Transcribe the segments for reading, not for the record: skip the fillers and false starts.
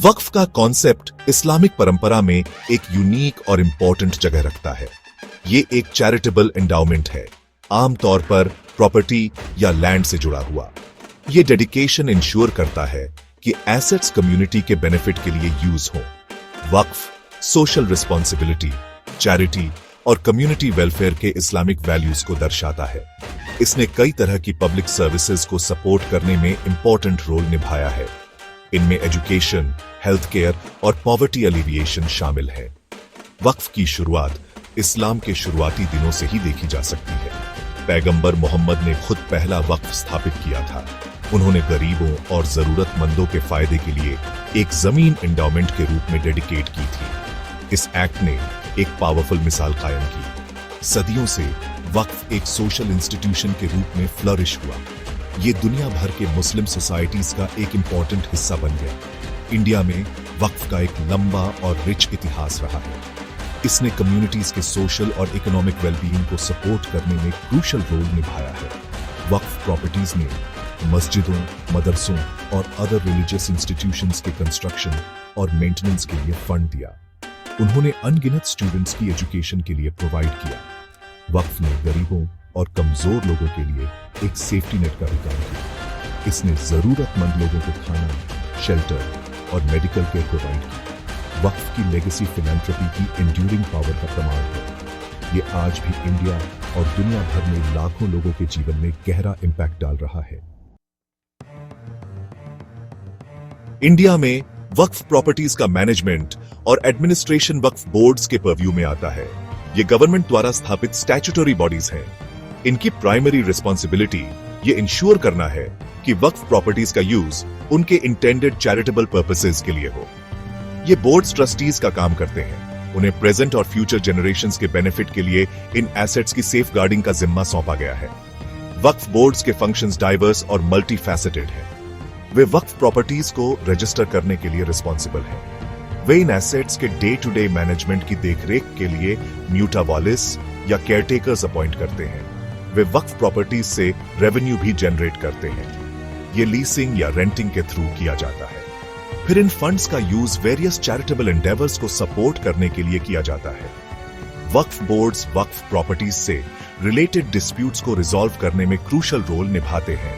वक्फ का concept Islamic परंपरा में एक यूनिक और इंपॉर्टेंट जगह रखता है। ये एक चैरिटेबल एंडाउमेंट है, आमतौर पर प्रॉपर्टी या लैंड से जुड़ा हुआ। ये डेडिकेशन इंश्योर करता है कि एसेट्स कम्युनिटी के बेनिफिट के लिए यूज हो। वक्फ सोशल रिस्पॉन्सिबिलिटी, चैरिटी और कम्युनिटी वेलफेयर के इस्लामिक वैल्यूज को दर्शाता है। इसने कई तरह की पब्लिक सर्विसेज को सपोर्ट करने में इंपॉर्टेंट रोल निभाया है। इनमें एजुकेशन, हेल्थ केयर और पॉवर्टी एलिविएशन शामिल है। वक्फ की शुरुआत इस्लाम के शुरुआती दिनों से ही देखी जा सकती है। पैगंबर मोहम्मद ने खुद पहला वक्फ स्थापित किया था। उन्होंने गरीबों और जरूरतमंदों के फायदे के लिए एक जमीन एंडाउमेंट के रूप में डेडिकेट की थी। इस एक्ट ने एक पावरफुल मिसाल कायम की। सदियों से वक्फ एक सोशल इंस्टीट्यूशन के रूप में फ्लरिश हुआ। ये दुनिया भर के मुस्लिम सोसाइटीज का एक इंपॉर्टेंट हिस्सा बन गया। इंडिया में वक्फ का एक लंबा और रिच इतिहास रहा है। इसने कम्युनिटीज के सोशल और इकोनॉमिक वेलबीइंग को सपोर्ट करने में क्रूशल रोल निभाया है। वक्फ प्रॉपर्टीज ने मस्जिदों, मदरसों और अदर रिलीजियस इंस्टीट्यूशंस के कंस्ट्रक्शन और मेंटेनेंस के लिए फंड दिया। उन्होंने अनगिनत स्टूडेंट्स की एजुकेशन के लिए प्रोवाइड किया। वक्फ ने गरीबों और कमजोर लोगों के लिए एक सेफ्टी नेट का भी काम किया। इसने जरूरतमंद लोगों को खाना, शेल्टर और मेडिकल केयर प्रोवाइड की। वक्फ की लेगेसी फिलैंथ्रोपी की एंड्यूरिंग पावर का प्रमाण है। ये आज भी इंडिया और दुनिया भर में लाखों लोगों के जीवन में गहरा इंपैक्ट डाल रहा है। इंडिया में वक्फ प्रॉपर्टीज का मैनेजमेंट और एडमिनिस्ट्रेशन वक्फ बोर्ड्स के परव्यू में आता है। ये गवर्नमेंट द्वारा स्थापित स्टैट्यूटरी बॉडीज हैं। इनकी प्राइमरी रिस्पॉन्सिबिलिटी ये इंश्योर करना है कि वक्फ प्रॉपर्टीज का यूज उनके इंटेंडेड चैरिटेबल पर्पसेस के लिए हो। ये बोर्ड्स ट्रस्टीज का काम करते हैं। उन्हें प्रेजेंट और फ्यूचर जनरेशंस के बेनिफिट के लिए इन एसेट्स की सेफ गार्डिंग का जिम्मा सौंपा गया है। वक्फ बोर्ड्स के फंक्शंस डाइवर्स और मल्टी फैसेटेड हैं। वे वक्फ प्रॉपर्टीज को रजिस्टर करने के लिए रिस्पॉन्सिबल हैं। वे इन एसेट्स के डे टू डे मैनेजमेंट की देखरेख के लिए म्यूटावालिस या केयरटेकर्स अपॉइंट करते हैं। वे वक्फ प्रॉपर्टीज से रेवेन्यू भी जनरेट करते हैं। ये लीसिंग या रेंटिंग के थ्रू किया जाता है। फिर इन फंड्स का यूज वेरियस चैरिटेबल एंडेवर्स को सपोर्ट करने के लिए किया जाता है। वक्फ बोर्ड्स वक्फ प्रॉपर्टीज से रिलेटेड डिस्प्यूट्स को रिजॉल्व करने में क्रूशल रोल निभाते हैं।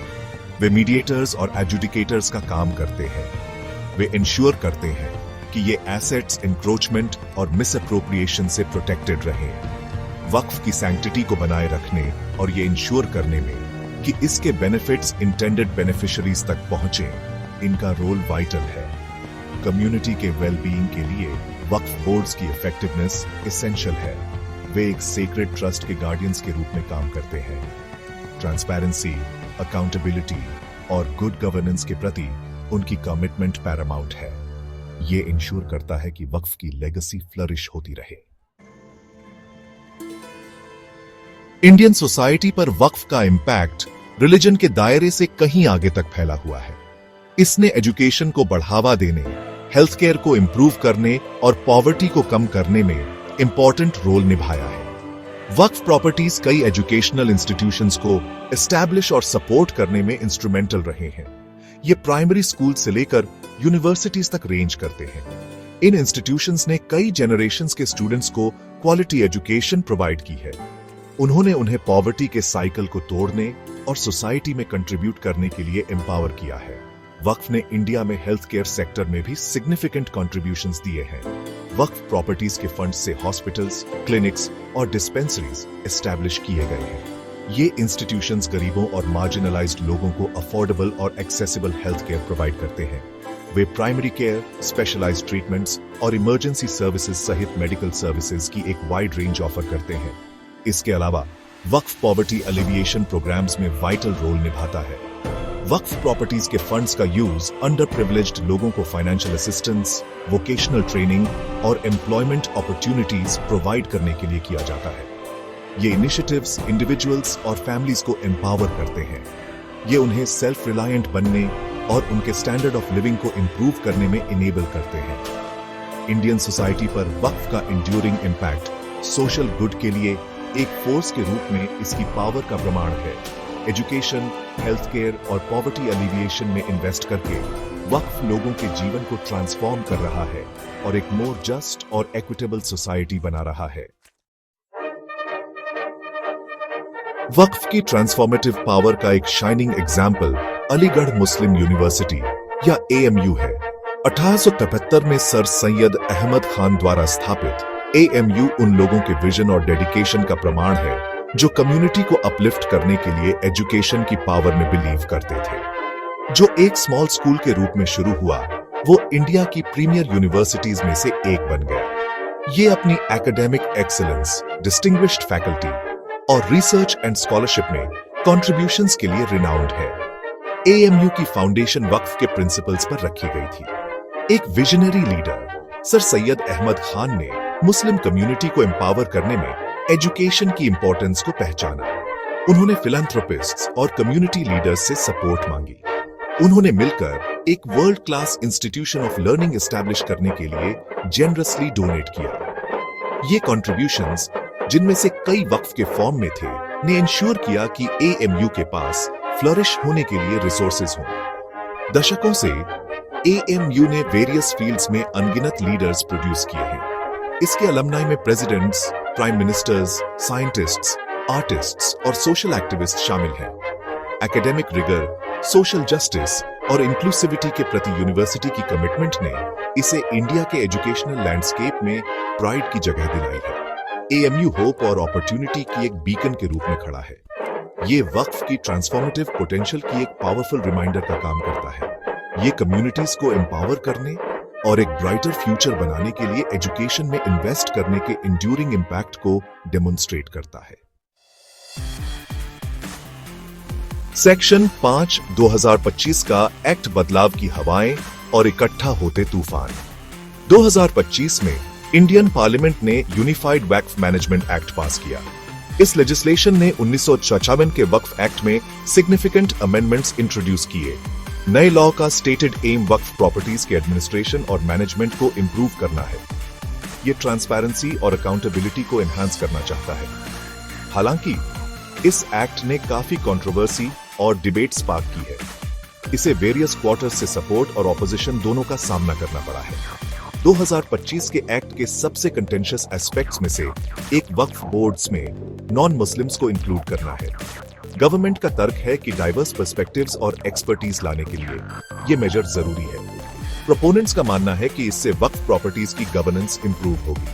वे मीडिएटर्स और एडजुडिकेटर्स का काम करते हैं। वे इंश्योर करते हैं कि ये एसेट्स इंक्रोचमेंट और मिसअप्रोप्रिएशन से प्रोटेक्टेड रहें। वक्फ की सैंक्टिटी को बनाए रखने और ये इंश्योर करने में कि इसके बेनिफिट्स इंटेंडेड बेनिफिशियरीज तक पहुंचे, इनका रोल वाइटल है। कम्युनिटी के वेलबीइंग के लिए वक्फ बोर्ड्स की इफेक्टिवनेस एसेंशियल है। वे एक सेक्रेड ट्रस्ट के गार्डियंस के रूप में काम करते हैं। ट्रांसपेरेंसी, अकाउंटेबिलिटी और गुड गवर्नेंस के प्रति उनकी कमिटमेंट पैरामाउंट है। ये इंश्योर करता है कि वक्फ की लेगेसी फ्लरिश होती रहे। इंडियन सोसाइटी पर वक्फ का इंपैक्ट रिलीजन के दायरे से कहीं आगे तक फैला हुआ है। इसने एजुकेशन को बढ़ावा देने, हेल्थ केयर को इंप्रूव करने और पॉवर्टी को कम करने में इंपॉर्टेंट रोल निभाया है। वक्फ प्रॉपर्टीज कई एजुकेशनल इंस्टीट्यूशंस को एस्टैब्लिश और सपोर्ट करने में इंस्ट्रूमेंटल रहे हैं। ये प्राइमरी स्कूल से लेकर यूनिवर्सिटीज तक रेंज करते हैं। इन इंस्टीट्यूशंस ने कई जनरेशंस के स्टूडेंट्स को क्वालिटी एजुकेशन प्रोवाइड की है। उन्होंने उन्हें पॉवर्टी के साइकिल को तोड़ने और सोसाइटी में कंट्रीब्यूट करने के लिए एम्पावर किया है। वक्फ ने इंडिया में हेल्थ केयर सेक्टर में भी सिग्निफिकेंट कंट्रीब्यूशंस दिए हैं। वक्फ प्रॉपर्टीज के फंड से हॉस्पिटल्स, क्लिनिक्स और डिस्पेंसरीज एस्टैब्लिश किए गए हैं। ये इंस्टीट्यूशंस गरीबों और मार्जिनलाइज्ड लोगों को अफोर्डेबल और एक्सेसिबल हेल्थ केयर प्रोवाइड करते हैं। वे प्राइमरी केयर, स्पेशलाइज्ड ट्रीटमेंट्स और इमरजेंसी सर्विसेज सहित मेडिकल सर्विसेज की एक वाइड रेंज ऑफर करते हैं। इसके अलावा वक्फ पॉवर्टी एलिविएशन प्रोग्राम्स में वाइटल रोल निभाता है। वक्फ प्रॉपर्टीज के फंड्स का यूज अंडर प्रिविलेज्ड लोगों को फाइनेंशियल असिस्टेंस, वोकेशनल ट्रेनिंग और एम्प्लॉयमेंट अपॉर्चुनिटीज प्रोवाइड करने के लिए किया जाता है। ये इनिशिएटिव्स इंडिविजुअल्स और फैमिलीज को एम्पावर करते हैं। ये उन्हें सेल्फ रिलायंट बनने और उनके स्टैंडर्ड ऑफ लिविंग को इंप्रूव करने में इनेबल करते हैं। इंडियन सोसाइटी पर वक्फ का इंड्यूरिंग इंपैक्ट सोशल गुड के लिए एक फोर्स के रूप में इसकी पावर का प्रमाण है। एजुकेशन, हेल्थ केयर और पॉवर्टी एलिविएशन में इन्वेस्ट करके वक्फ लोगों के जीवन को ट्रांसफॉर्म कर रहा है और एक मोर जस्ट और इक्विटेबल सोसाइटी बना रहा है। वक्फ की ट्रांसफॉर्मेटिव पावर का एक शाइनिंग एग्जाम्पल अलीगढ़ मुस्लिम यूनिवर्सिटी या AMU है। 1873 में सर सैयद अहमद खान द्वारा स्थापित AMU उन लोगों के विजन और डेडिकेशन का प्रमाण है जो कम्युनिटी को अपलिफ्ट करने के लिए एजुकेशन की पावर में बिलीव करते थे। जो एक स्मॉल स्कूल के रूप में शुरू हुआ वो इंडिया की प्रीमियर यूनिवर्सिटीज में से एक बन गया। ये अपनी एकेडमिक एक्सीलेंस, डिस्टिंग्विश्ड फैकल्टी और रिसर्च एंड स्कॉलरशिप में कंट्रीब्यूशंस के लिए रिनाउंड है। AMU की फाउंडेशन वक्फ के प्रिंसिपल्स पर रखी गई थी। एक visionary leader sir Syed Ahmad Khan ने मुस्लिम कम्युनिटी को एम्पावर करने में एजुकेशन की इंपॉर्टेंस को पहचाना। उन्होंने फिलैंथ्रोपिस्ट्स और कम्युनिटी लीडर्स से सपोर्ट मांगी। उन्होंने मिलकर एक world class institution of learning establish करने के लिए जेनरसली डोनेट किया। ये कंट्रीब्यूशंस, जिनमें से कई वक्फ के फॉर्म में थे, ने इंश्योर किया कि AMU के पास फ्लरिश होने के लिए रिसोर्सेज हों। दशकों से AMU ने वेरियस फील्ड्स में अनगिनत लीडर्स प्रोड्यूस किए हैं। इसके अलमनाई में presidents, prime ministers, scientists, artists और सोशल एक्टिविस्ट शामिल हैं। एकेडमिक रिगर, सोशल जस्टिस और इंक्लूसिविटी के प्रति यूनिवर्सिटी की कमिटमेंट ने इसे इंडिया के एजुकेशनल लैंडस्केप में प्राइड की जगह दिलाई है। AMU होप और अपॉर्चुनिटी की एक बीकन के रूप में खड़ा है। ये वक्फ की ट्रांसफॉर्मेटिव पोटेंशियल की एक पावरफुल रिमाइंडर का काम करता है। ये कम्युनिटीज को एम्पावर करने और एक ब्राइटर फ्यूचर बनाने के लिए एजुकेशन में इन्वेस्ट करने के इंड्यूरिंग इम्पैक्ट को डेमोन्स्ट्रेट करता है। सेक्शन 5 2025 का एक्ट बदलाव की हवाएं और इकट्ठा होते तूफान। 2025 में इंडियन पार्लियामेंट ने यूनिफाइड वक्फ मैनेजमेंट एक्ट पास किया। इस लेजिस्लेशन ने 1956 के वक्फ एक्ट में सिग्निफिकेंट अमेंडमेंट्स इंट्रोड्यूस किए। नए लॉ का स्टेटेड एम वक्फ प्रॉपर्टीज के एडमिनिस्ट्रेशन और मैनेजमेंट को इंप्रूव करना है। ये ट्रांसपेरेंसी और अकाउंटेबिलिटी को एनहांस करना चाहता है। हालांकि इस एक्ट ने काफी कंट्रोवर्सी और डिबेट स्पार्क की है। इसे वेरियस क्वार्टर्स से सपोर्ट और ऑपोजिशन दोनों का सामना करना पड़ा है। 2025 के एक्ट के सबसे कंटेंशियस एस्पेक्ट्स में से एक वक्फ बोर्ड्स में नॉन मुस्लिम्स को इंक्लूड करना है। गवर्नमेंट का तर्क है कि डाइवर्स पर्सपेक्टिव्स और एक्सपर्टीज लाने के लिए ये मेजर जरूरी है। प्रोपोनेंट्स का मानना है कि इससे वक्फ प्रॉपर्टीज की गवर्नेंस इंप्रूव होगी।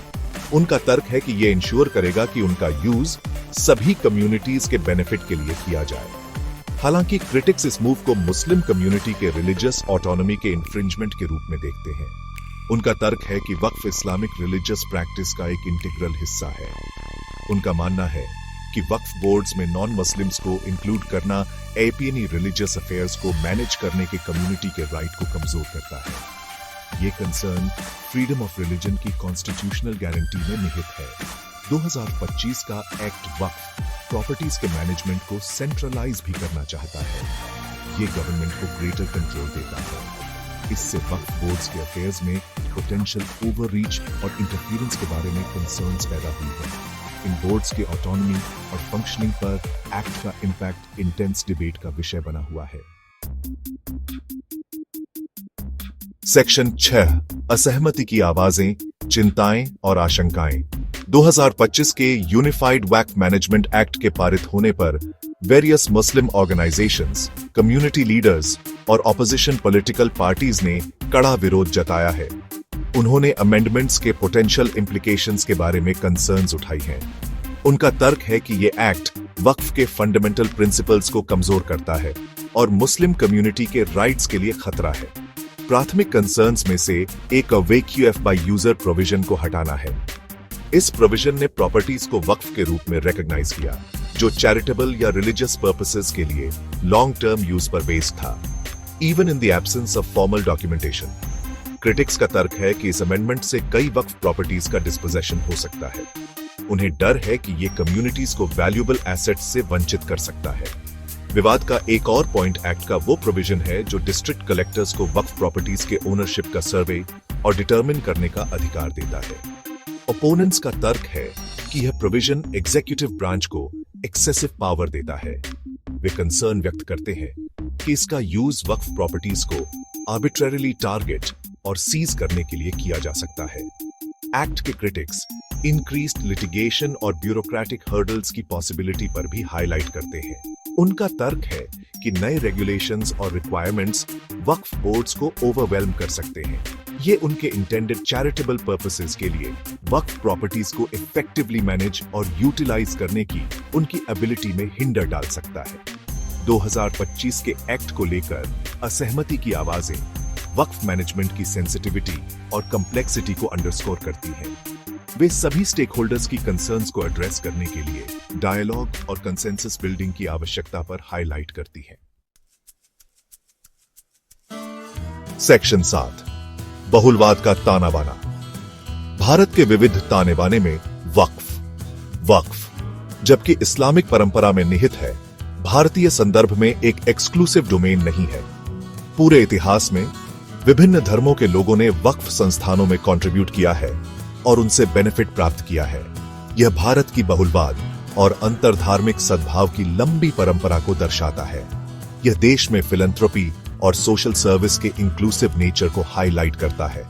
उनका तर्क है कि ये इंश्योर करेगा कि उनका यूज सभी कम्युनिटीज के बेनिफिट के लिए किया जाए। हालांकि क्रिटिक्स इस मूव को मुस्लिम कम्युनिटी के रिलीजियस ऑटोनॉमी के इंफ्रिंजमेंट के रूप में देखते हैं। उनका तर्क है कि वक्फ इस्लामिक रिलीजियस प्रैक्टिस का एक इंटीग्रल हिस्सा है। उनका मानना है कि वक्फ बोर्ड्स में नॉन मुस्लिम्स को इंक्लूड करना APNE रिलीजियस अफेयर्स को मैनेज करने के कम्युनिटी के राइट को कमजोर करता है। ये कंसर्न फ्रीडम ऑफ रिलीजन की कॉन्स्टिट्यूशनल गारंटी में निहित है। 2025 का एक्ट वक्फ प्रॉपर्टीज के मैनेजमेंट को सेंट्रलाइज भी करना चाहता है। ये गवर्नमेंट को ग्रेटर कंट्रोल देता है। इससे वक्फ बोर्ड्स के अफेयर्स में पोटेंशियल ओवररीच और इंटरफेरेंस के बारे में कंसर्न्स पैदा हुई है। इन बोर्ड्स के ऑटोनॉमी और फंक्शनिंग पर एक्ट का इंपैक्ट इंटेंस डिबेट का विषय बना हुआ है। सेक्शन 6 असहमति की आवाजें, चिंताएं और आशंकाएं। 2025 के यूनिफाइड वक्फ मैनेजमेंट एक्ट के पारित होने पर वेरियस मुस्लिम ऑर्गेनाइजेशंस, कम्युनिटी लीडर्स और ऑपोजिशन पॉलिटिकल पार्टीज ने कड़ा विरोध जताया है। उन्होंने अमेंडमेंट्स के पोटेंशियल इंप्लीकेशंस के बारे में कंसर्न्स उठाई हैं। उनका तर्क है कि ये एक्ट वक्फ के फंडामेंटल प्रिंसिपल्स को कमजोर करता है और मुस्लिम कम्युनिटी के राइट्स के लिए खतरा है। प्राथमिक कंसर्न्स में से एक वेक्यूएफ बाय यूजर प्रोविजन को हटाना है। इस प्रोविजन ने प्रॉपर्टीज को वक्फ के रूप में रिकॉग्नाइज किया, जो चैरिटेबल या रिलीजियस पर्पसेस के लिए लॉन्ग टर्म यूज पर बेस्ड था, even in the absence of formal documentation. Critics का तर्क है कि इस अमेंडमेंट से कई वक्फ प्रॉपर्टीज का डिस्पोजेशन हो सकता है। उन्हें डर है कि ये कम्युनिटीज को वैल्यूएबल एसेट्स से वंचित कर सकता है। विवाद का एक और पॉइंट एक्ट का वो प्रोविजन है जो डिस्ट्रिक्ट कलेक्टर्स को वक्फ प्रॉपर्टीज के ओनरशिप का सर्वे और डिटरमिन करने का अधिकार देता है। ओपोनेंट्स का तर्क है कि यह प्रोविजन एग्जीक्यूटिव ब्रांच को एक्सेसिव पावर देता है। वे कंसर्न व्यक्त करते हैं कि इसका यूज वक्फ प्रॉपर्टीज को आर्बिट्रेरिली टारगेट और सीज करने के लिए किया जा सकता है। एक्ट के क्रिटिक्स इंक्रीज्ड लिटिगेशन और ब्यूरोक्रेटिक हर्डल्स की पॉसिबिलिटी पर भी हाईलाइट करते हैं। उनका तर्क है कि नए रेगुलेशंस और रिक्वायरमेंट्स वक्फ बोर्ड्स को ओवरवेल्म कर सकते हैं। ये उनके इंटेंडेड चैरिटेबल पर्पसेस के लिए वक्फ प्रॉपर्टीज को इफेक्टिवली मैनेज और यूटिलाइज करने की उनकी एबिलिटी में हिंडर डाल सकता है। 2025 के एक्ट को लेकर असहमति की आवाजें वक्फ मैनेजमेंट की सेंसिटिविटी और कम्प्लेक्सिटी को अंडरस्कोर करती हैं। वे सभी स्टेक होल्डर्स की कंसर्न्स को एड्रेस करने के लिए डायलॉग और कंसेंसस बिल्डिंग की आवश्यकता पर हाईलाइट करती हैं। सेक्शन 7 बहुलवाद का ताना बाना। भारत के विविध ताने बाने में वक्फ जबकि इस्लामिक परंपरा में निहित है, भारतीय संदर्भ में एक एक्सक्लूसिव डोमेन नहीं है। पूरे इतिहास में विभिन्न धर्मों के लोगों ने वक्फ संस्थानों में कंट्रीब्यूट किया है और उनसे बेनिफिट प्राप्त किया है। यह भारत की बहुलवाद और अंतरधार्मिक सद्भाव की लंबी परंपरा को दर्शाता है। यह देश में फिलैंथ्रोपी और सोशल सर्विस के इंक्लूसिव नेचर को हाईलाइट करता है।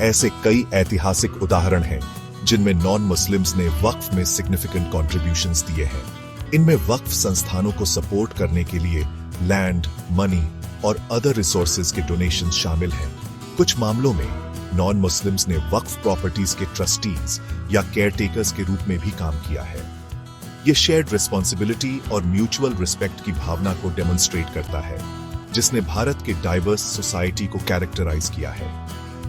ऐसे कई ऐतिहासिक उदाहरण हैं जिनमें नॉन मुस्लिम्स ने वक्फ में सिग्निफिकेंट कॉन्ट्रीब्यूशंस दिए हैं। इनमें वक्फ संस्थानों को सपोर्ट करने के लिए लैंड, मनी और अदर रिसोर्सेज के डोनेशन शामिल हैं। कुछ मामलों में नॉन मुस्लिम्स ने वक्फ प्रॉपर्टीज के ट्रस्टीज या केयरटेकर्स के रूप में भी काम किया है। यह शेयर्ड रिस्पॉन्सिबिलिटी और म्यूचुअल रिस्पेक्ट की भावना को डेमोन्स्ट्रेट करता है, जिसने भारत के डाइवर्स सोसाइटी को कैरेक्टराइज किया है।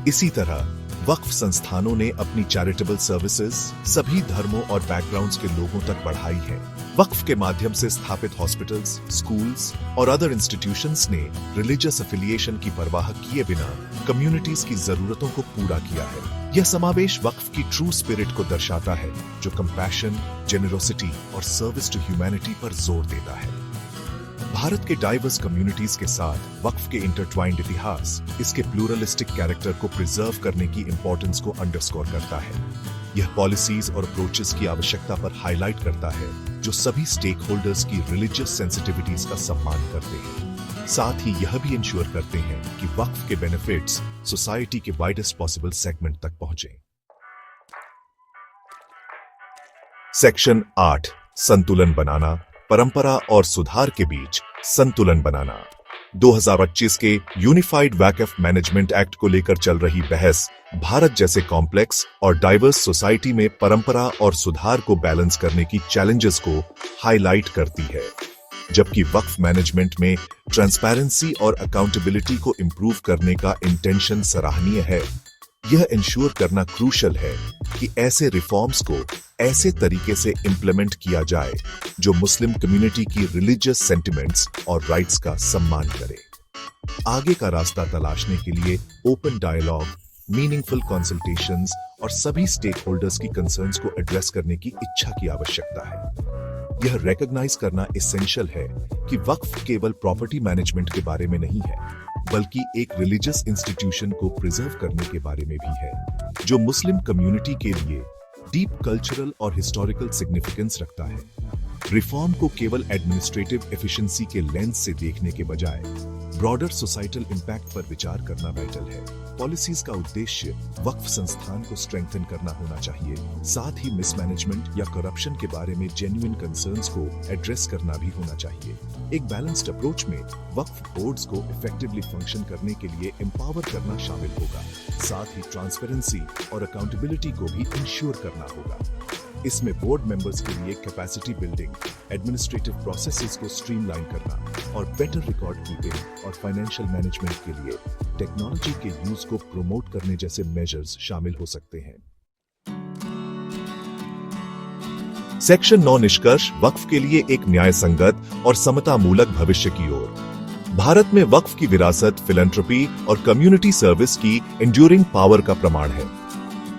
इसी तरह वक्फ संस्थानों ने अपनी चैरिटेबल सर्विसेज सभी धर्मों और बैकग्राउंड्स के लोगों तक बढ़ाई है। वक्फ के माध्यम से स्थापित हॉस्पिटल्स, स्कूल्स और अदर इंस्टीट्यूशंस ने रिलीजियस एफिलिएशन की परवाह किए बिना कम्युनिटीज की जरूरतों को पूरा किया है। यह समावेश वक्फ की ट्रू स्पिरिट को दर्शाता है, जो कंपैशन, जेनरोसिटी और सर्विस टू ह्यूमैनिटी पर जोर देता है। भारत के डाइवर्स कम्युनिटीज के साथ वक्फ के इंटरट्वाइंड इतिहास इसके प्लूरलिस्टिक कैरेक्टर को प्रिजर्व करने की इंपॉर्टेंस को अंडरस्कोर करता है। यह पॉलिसीज और अप्रोचेस की आवश्यकता पर हाईलाइट करता है, जो सभी स्टेक होल्डर्स की रिलीजियस सेंसिटिविटीज का सम्मान करते हैं। साथ ही यह भी इंश्योर करते हैं कि वक्फ के बेनिफिट्स सोसाइटी के वाइडेस्ट पॉसिबल सेगमेंट तक पहुंचे। सेक्शन 8 संतुलन बनाना, परंपरा और सुधार के बीच संतुलन बनाना। 2025 के यूनिफाइड वक्फ मैनेजमेंट एक्ट को लेकर चल रही बहस भारत जैसे कॉम्प्लेक्स और डाइवर्स सोसाइटी में परंपरा और सुधार को बैलेंस करने की चैलेंजेस को हाईलाइट करती है। जबकि वक्फ मैनेजमेंट में ट्रांसपेरेंसी और अकाउंटेबिलिटी को इंप्रूव करने का इंटेंशन सराहनीय है, यह इंश्योर करना क्रूशल है कि ऐसे रिफॉर्म्स को ऐसे तरीके से इंप्लीमेंट किया जाए जो मुस्लिम कम्युनिटी की रिलीजियस सेंटिमेंट्स और राइट्स का सम्मान करे। आगे का रास्ता तलाशने के लिए ओपन डायलॉग, मीनिंगफुल कंसल्टेशंस और सभी स्टेक होल्डर्स की कंसर्न्स को एड्रेस करने की इच्छा की आवश्यकता है। यह रिकॉग्नाइज करना एसेंशियल है कि वक्फ केवल प्रॉपर्टी मैनेजमेंट के बारे में नहीं है, बल्कि एक रिलीजियस इंस्टीट्यूशन को प्रिजर्व करने के बारे में भी है, जो मुस्लिम कम्युनिटी के लिए डीप कल्चरल और हिस्टोरिकल सिग्निफिकेंस रखता है। रिफॉर्म को केवल एडमिनिस्ट्रेटिव एफिशिएंसी के लेंस से देखने के बजाय ब्रॉडर सोसाइटल इंपैक्ट पर विचार करना वाइटल है। पॉलिसीज का उद्देश्य वक्फ संस्थान को स्ट्रेंथन करना होना चाहिए, साथ ही मिसमैनेजमेंट या करप्शन के बारे में जेन्युइन कंसर्न्स को एड्रेस करना भी होना चाहिए। एक बैलेंस्ड अप्रोच में वक्फ बोर्ड्स को इफेक्टिवली फंक्शन करने के लिए एम्पावर करना शामिल होगा, साथ ही ट्रांसपेरेंसी और अकाउंटेबिलिटी को भी इंश्योर करना होगा। इसमें बोर्ड मेंबर्स के लिए कैपेसिटी बिल्डिंग, एडमिनिस्ट्रेटिव प्रोसेसेस को स्ट्रीमलाइन करना और बेटर रिकॉर्ड कीपिंग और फाइनेंशियल मैनेजमेंट के लिए टेक्नोलॉजी के यूज को प्रमोट करने जैसे मेजर्स शामिल हो सकते हैं। सेक्शन 9 निष्कर्ष वक्फ के लिए एक न्याय संगत और समतामूलक भविष्य की ओर। भारत में वक्फ की विरासत फिलैंथ्रोपी और कम्युनिटी सर्विस की एंड्यूरिंग पावर का प्रमाण है।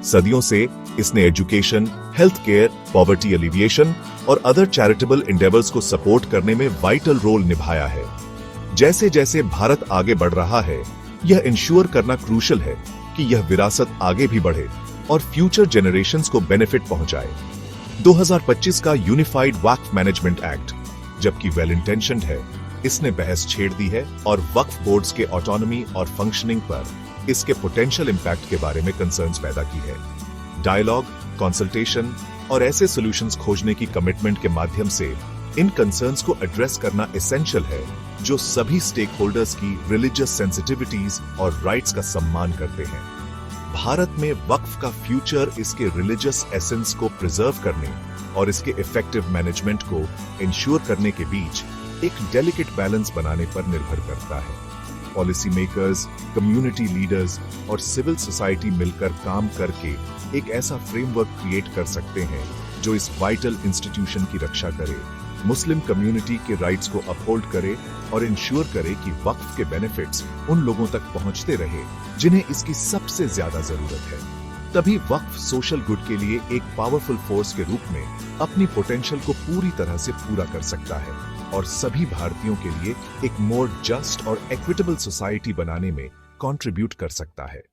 सदियों से इसने education, health care, poverty alleviation और अदर चैरिटेबल इंडेवर्स को सपोर्ट करने में वाइटल रोल निभाया है। जैसे जैसे भारत आगे बढ़ रहा है, यह इंश्योर करना क्रूशल है कि यह विरासत आगे भी बढ़े और फ्यूचर जेनरेशंस को बेनिफिट पहुंचाए। 2025 का यूनिफाइड वक्फ मैनेजमेंट एक्ट, जबकि वेल इंटेंशन्ड है, इसने बहस छेड़ दी है और वक्फ बोर्ड्स के ऑटोनॉमी और फंक्शनिंग पर इसके पोटेंशियल इंपैक्ट के बारे में कंसर्न्स पैदा की है। डायलॉग, कंसल्टेशन और ऐसे सॉल्यूशंस खोजने की कमिटमेंट के माध्यम से इन कंसर्न्स को एड्रेस करना एसेंशियल है जो सभी स्टेक होल्डर्स की रिलीजियस सेंसिटिविटीज और राइट्स का सम्मान करते हैं। भारत में वक्फ का फ्यूचर इसके रिलीजियस एसेंस को प्रिजर्व करने और इसके इफेक्टिव मैनेजमेंट को इंश्योर करने के बीच एक डेलिकेट बैलेंस बनाने पर निर्भर करता है। पॉलिसी मेकर्स, कम्युनिटी लीडर्स और सिविल सोसाइटी मिलकर काम करके एक ऐसा फ्रेमवर्क क्रिएट कर सकते हैं जो इस वाइटल इंस्टीट्यूशन की रक्षा करे, मुस्लिम कम्युनिटी के राइट्स को अपहोल्ड करे और इंश्योर करे कि वक्फ के बेनिफिट्स उन लोगों तक पहुंचते रहे जिन्हें इसकी सबसे ज्यादा जरूरत है। तभी वक्फ सोशल गुड के लिए एक पावरफुल फोर्स के रूप में अपनी पोटेंशियल को पूरी तरह से पूरा कर सकता है और सभी भारतीयों के लिए एक मोर जस्ट और इक्विटेबल सोसाइटी बनाने में कंट्रीब्यूट कर सकता है।